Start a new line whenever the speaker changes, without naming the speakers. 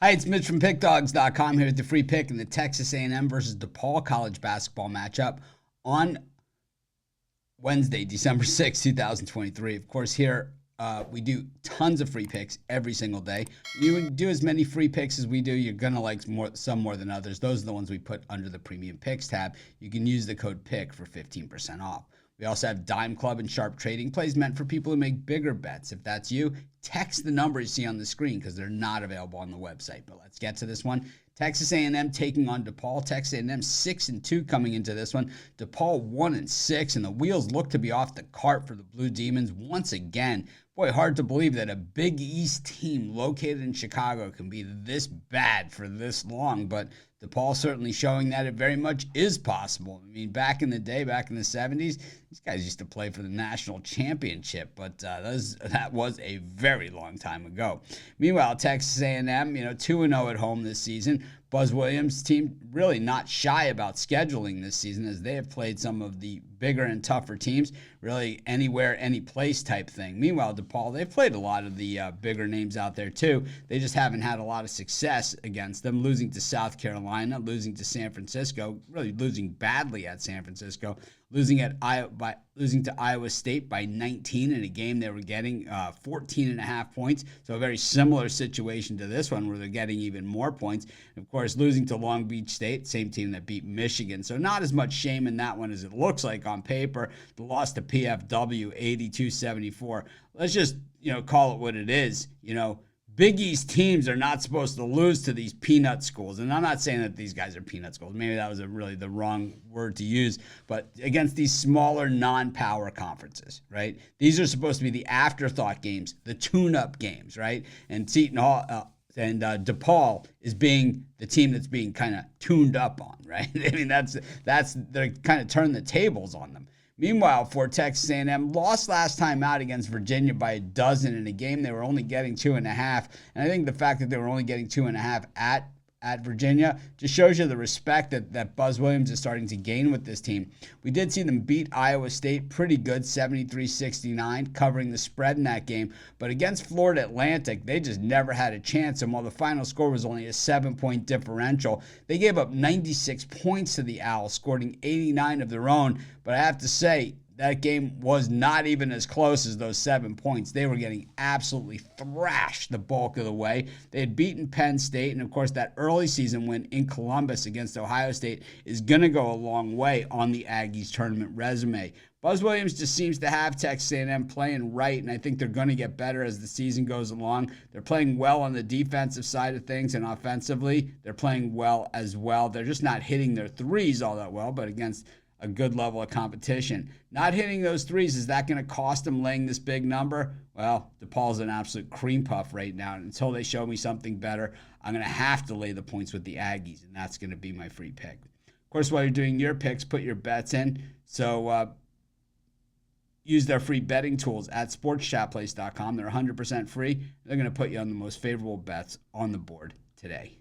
Hi, it's Mitch from Pickdawgz.com here with the free pick in the Texas A&M versus DePaul college basketball matchup on Wednesday, December 6, 2023. Of course, here we do tons of free picks every single day. You do as many free picks as we do, you're going to like some more than others. Those are the ones we put under the Premium Picks tab. You can use the code PICK for 15% off. We also have Dime Club and Sharp Trading Plays meant for people who make bigger bets. If that's you, text the number you see on the screen because they're not available on the website. But let's get to this one. Texas A&M taking on DePaul. Texas A&M 6-2 coming into this one. DePaul 1-6, and the wheels look to be off the cart for the Blue Demons once again. Boy, hard to believe that a Big East team located in Chicago can be this bad for this long, but DePaul certainly showing that it very much is possible. I mean, back in the day, back in the 70s, these guys used to play for the national championship, but that was a very long time ago. Meanwhile, Texas A&M, 2-0 at home this season. Buzz Williams' team really not shy about scheduling this season as they have played some of the bigger and tougher teams, really anywhere, any place type thing. Meanwhile, DePaul, they've played a lot of the bigger names out there too. They just haven't had a lot of success against them, losing to South Carolina, losing to San Francisco, really losing badly at San Francisco, losing to Iowa State by 19 in a game they were getting 14.5 points. So a very similar situation to this one where they're getting even more points. And of course, losing to Long Beach State, same team that beat Michigan. So not as much shame in that one as it looks like on paper. The loss to PFW 82-74. Let's just, call it what it is. Big East teams are not supposed to lose to these peanut schools. And I'm not saying that these guys are peanut schools. Maybe that was really the wrong word to use. But against these smaller non-power conferences, right? These are supposed to be the afterthought games, the tune-up games, right? And Seton Hall and DePaul is being the team that's being kind of tuned up on, right? I mean, they're kind of turning the tables on them. Meanwhile, for Texas A&M, lost last time out against Virginia by a dozen in a game they were only getting 2.5. And I think the fact that they were only getting 2.5 at Virginia just shows you the respect that Buzz Williams is starting to gain with this team. We did see them beat Iowa State pretty good, 73-69, covering the spread in that game. But against Florida Atlantic, they just never had a chance. And while the final score was only a 7-point differential, they gave up 96 points to the Owls, scoring 89 of their own. But I have to say, that game was not even as close as those 7 points. They were getting absolutely thrashed the bulk of the way. They had beaten Penn State, and of course that early season win in Columbus against Ohio State is going to go a long way on the Aggies tournament resume. Buzz Williams just seems to have Texas A&M playing right, and I think they're going to get better as the season goes along. They're playing well on the defensive side of things, and offensively, they're playing well as well. They're just not hitting their threes all that well, but against a good level of competition. Not hitting those threes, is that going to cost them laying this big number? Well, DePaul's an absolute cream puff right now. And until they show me something better, I'm going to have to lay the points with the Aggies, and that's going to be my free pick. Of course, while you're doing your picks, put your bets in. So use their free betting tools at sportschatplace.com. They're 100% free. They're going to put you on the most favorable bets on the board today.